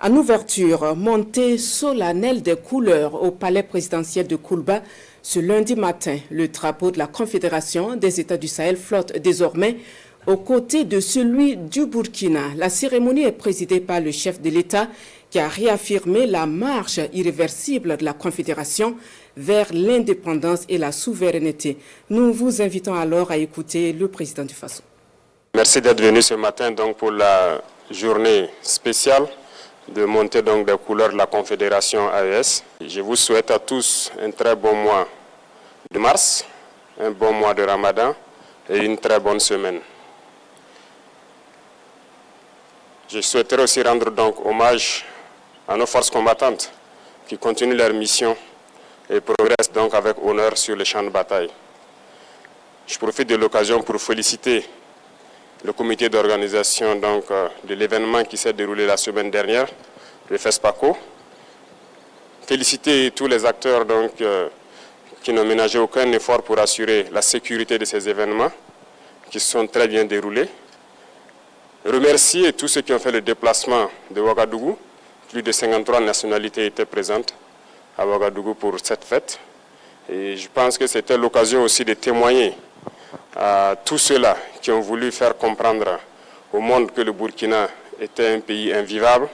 En ouverture, montée solennelle des couleurs au palais présidentiel de Koulba ce lundi matin. Le drapeau de la Confédération des États du Sahel flotte désormais aux côtés de celui du Burkina. La cérémonie est présidée par le chef de l'État qui a réaffirmé la marche irréversible de la Confédération vers l'indépendance et la souveraineté. Nous vous invitons alors à écouter le président du Faso. Merci d'être venu ce matin donc, pour la journée spéciale de montée donc, des couleurs de la Confédération AES. Je vous souhaite à tous un très bon mois de mars, un bon mois de Ramadan et une très bonne semaine. Je souhaiterais aussi rendre donc hommage à nos forces combattantes qui continuent leur mission et progressent donc avec honneur sur les champs de bataille. Je profite de l'occasion pour féliciter le comité d'organisation de l'événement qui s'est déroulé la semaine dernière, le FESPACO. Féliciter tous les acteurs qui n'ont ménagé aucun effort pour assurer la sécurité de ces événements qui se sont très bien déroulés. Remercier tous ceux qui ont fait le déplacement de Ouagadougou. Plus de 53 nationalités étaient présentes à Ouagadougou pour cette fête. Et je pense que c'était l'occasion aussi de témoigner à tous ceux-là qui ont voulu faire comprendre au monde que le Burkina était un pays invivable.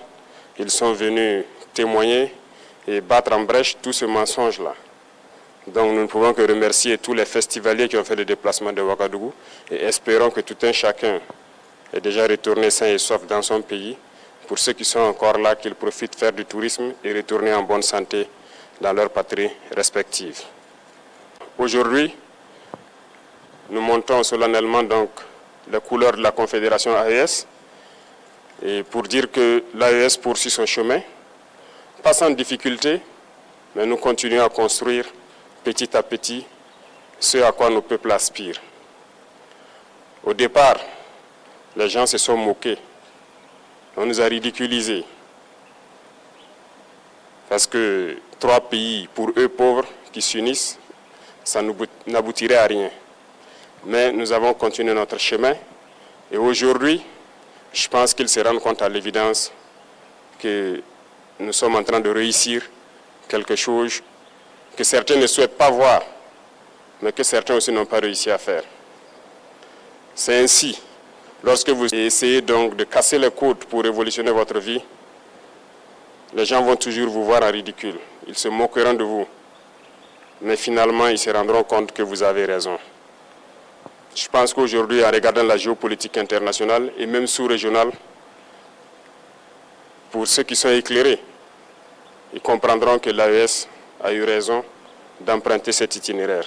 Ils sont venus témoigner et battre en brèche tout ce mensonge-là. Donc nous ne pouvons que remercier tous les festivaliers qui ont fait le déplacement de Ouagadougou et espérons que tout un chacun est déjà retourné sain et sauf dans son pays. Pour ceux qui sont encore là, qu'ils profitent faire du tourisme et retourner en bonne santé dans leur patrie respective. Aujourd'hui, nous montons solennellement donc les couleurs de la Confédération AES et pour dire que l'AES poursuit son chemin, pas sans difficulté, mais nous continuons à construire petit à petit ce à quoi nos peuples aspirent. Au départ, les gens se sont moqués, on nous a ridiculisés parce que 3 pays, pour eux pauvres, qui s'unissent, ça n'aboutirait à rien. Mais nous avons continué notre chemin et aujourd'hui, je pense qu'ils se rendent compte à l'évidence que nous sommes en train de réussir quelque chose que certains ne souhaitent pas voir, mais que certains aussi n'ont pas réussi à faire. C'est ainsi, lorsque vous essayez donc de casser les codes pour révolutionner votre vie, les gens vont toujours vous voir en ridicule, ils se moqueront de vous, mais finalement ils se rendront compte que vous avez raison. Je pense qu'aujourd'hui, en regardant la géopolitique internationale et même sous-régionale, pour ceux qui sont éclairés, ils comprendront que l'AES a eu raison d'emprunter cet itinéraire.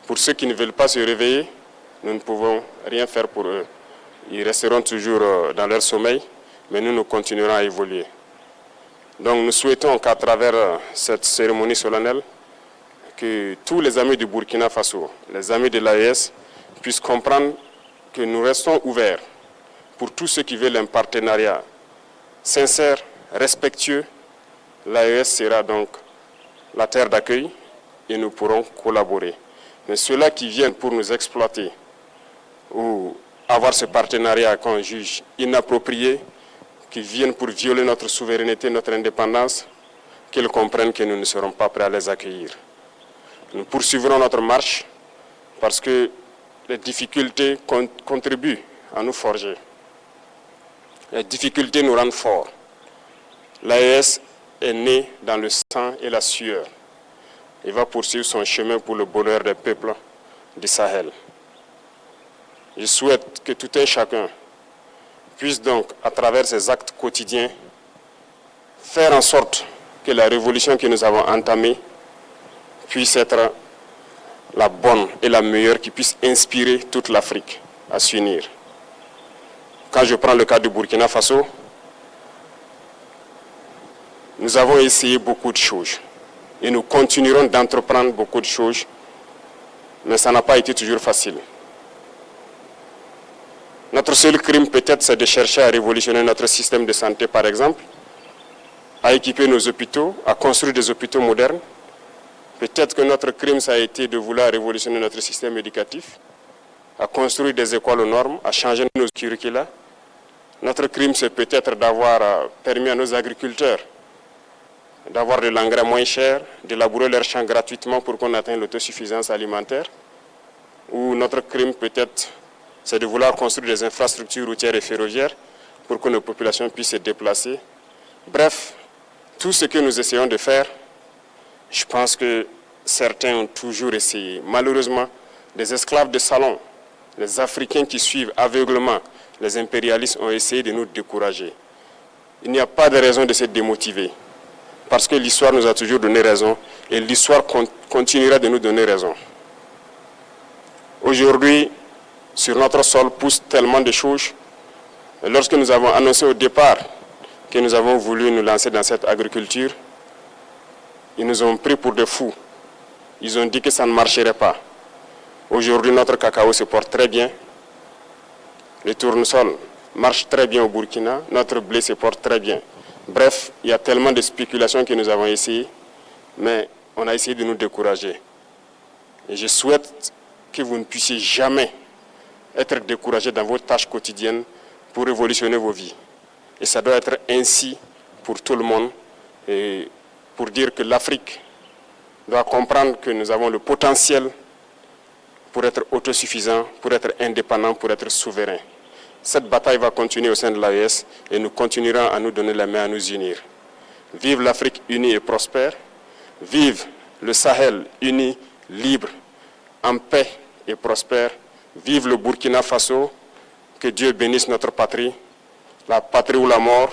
Pour ceux qui ne veulent pas se réveiller, nous ne pouvons rien faire pour eux. Ils resteront toujours dans leur sommeil, mais nous continuerons à évoluer. Donc nous souhaitons qu'à travers cette cérémonie solennelle, que tous les amis du Burkina Faso, les amis de l'AES, puissent comprendre que nous restons ouverts pour tous ceux qui veulent un partenariat sincère, respectueux. L'AES sera donc la terre d'accueil et nous pourrons collaborer. Mais ceux-là qui viennent pour nous exploiter ou avoir ce partenariat qu'on juge inapproprié, qui viennent pour violer notre souveraineté, notre indépendance, qu'ils comprennent que nous ne serons pas prêts à les accueillir. Nous poursuivrons notre marche parce que les difficultés contribuent à nous forger. Les difficultés nous rendent forts. L'AES est né dans le sang et la sueur. Il va poursuivre son chemin pour le bonheur des peuples du Sahel. Je souhaite que tout un chacun puisse donc, à travers ses actes quotidiens, faire en sorte que la révolution que nous avons entamée puisse être la bonne et la meilleure qui puisse inspirer toute l'Afrique à s'unir. Quand je prends le cas du Burkina Faso, nous avons essayé beaucoup de choses et nous continuerons d'entreprendre beaucoup de choses, mais ça n'a pas été toujours facile. Notre seul crime peut-être c'est de chercher à révolutionner notre système de santé par exemple, à équiper nos hôpitaux, à construire des hôpitaux modernes. Peut-être que notre crime, ça a été de vouloir révolutionner notre système éducatif, à construire des écoles aux normes, à changer nos curricula. Notre crime, c'est peut-être d'avoir permis à nos agriculteurs d'avoir de l'engrais moins cher, de labourer leurs champs gratuitement pour qu'on atteigne l'autosuffisance alimentaire. Ou notre crime, peut-être, c'est de vouloir construire des infrastructures routières et ferroviaires pour que nos populations puissent se déplacer. Bref, tout ce que nous essayons de faire, je pense que certains ont toujours essayé. Malheureusement, les esclaves de salon, les Africains qui suivent aveuglement les impérialistes ont essayé de nous décourager. Il n'y a pas de raison de se démotiver, parce que l'histoire nous a toujours donné raison et l'histoire continuera de nous donner raison. Aujourd'hui, sur notre sol poussent tellement de choses. Et lorsque nous avons annoncé au départ que nous avons voulu nous lancer dans cette agriculture, ils nous ont pris pour des fous. Ils ont dit que ça ne marcherait pas. Aujourd'hui, notre cacao se porte très bien. Le tournesol marche très bien au Burkina. Notre blé se porte très bien. Bref, il y a tellement de spéculations que nous avons essayé, mais on a essayé de nous décourager. Et je souhaite que vous ne puissiez jamais être découragés dans vos tâches quotidiennes pour révolutionner vos vies. Et ça doit être ainsi pour tout le monde, et pour dire que l'Afrique doit comprendre que nous avons le potentiel pour être autosuffisant, pour être indépendant, pour être souverain. Cette bataille va continuer au sein de l'AES et nous continuerons à nous donner la main, à nous unir. Vive l'Afrique unie et prospère. Vive le Sahel uni, libre, en paix et prospère. Vive le Burkina Faso. Que Dieu bénisse notre patrie. La patrie ou la mort,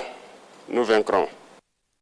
nous vaincrons.